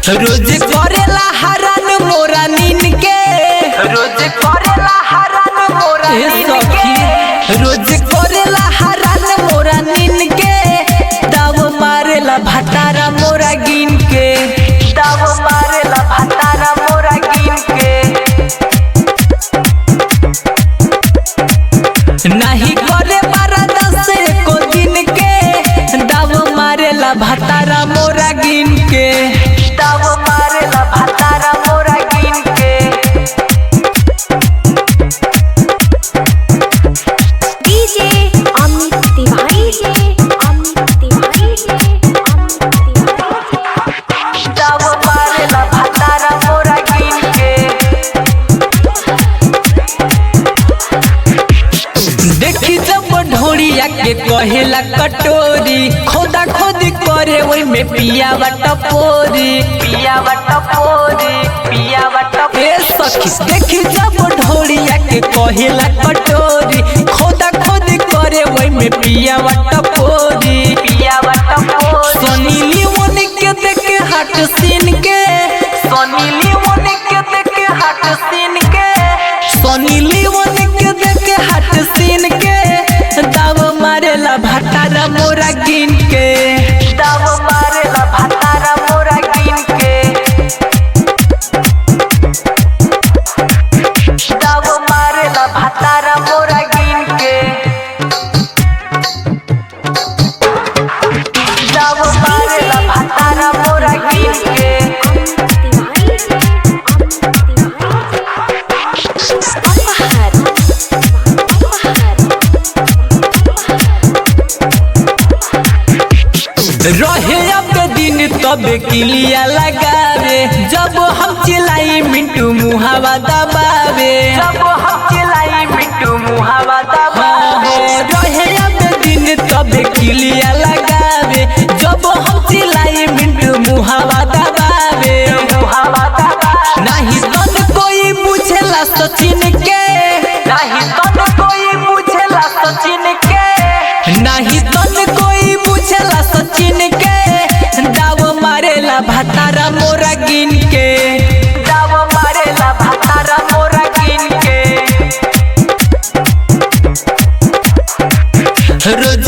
रोज करेला हरान मोरा नीन के, रोज करेला हरान मोरा नीन के, रोज करेला हरान मोरा नीन के, दाव मारेला भतारा मोरा गिन के, दाव मारेला भतारा मोरा गिन के। नहीं करे बारा 10 को दिन के, दाव मारेला भतारा मोरा गिन के, दाव मारेला भतारा मोरा गिन के। डीजे अमित तिवारी दाव मारेला भतारा मोरा गिन के। देखी जब ढोड़िया के कहेला कटोरी, खोदा खोदी करे वही में पिया टपोरी, पिया टपोरी, पिया टपोरी। सखी देखी जब ढोड़िया के कहेला कटोरी, खोदा खोदी करे वही में पिया टपोरी, पिया टपोरी। सोनी लियोन के देखे हट सीन के, सोनी लियोन के देखे हट सीन के, सोनी लियोन के देखे हट सीन के, दाव मारेला भतारा मोरा गिन के, दाव मारेला भतारा मोरा गिन के, दाव मारेला भतारा मोरा गिन के, दाव मारेला भतारा मोरा गिन के। रहे अब दिन तबे किलिया लगावे, जब हम चिल्लाई मिंटू मुहावा दबावे, जब हम चिल्लाई मिंटू मुहावा दबावे। रहे अब दिन तबे किलिया लगावे, जब हम चिल्लाई मिंटू मुहावा दबावे, मुहावा दबावे। नहीं तन कोई पूछेला सचिन के, नहीं तन कोई पूछेला सचिन के, नहीं तन कोई पूछेला सचिन के, दाव मारेला भतारा मोरा गिन के, दाव मारेला भतारा मोरा गिन के। रोज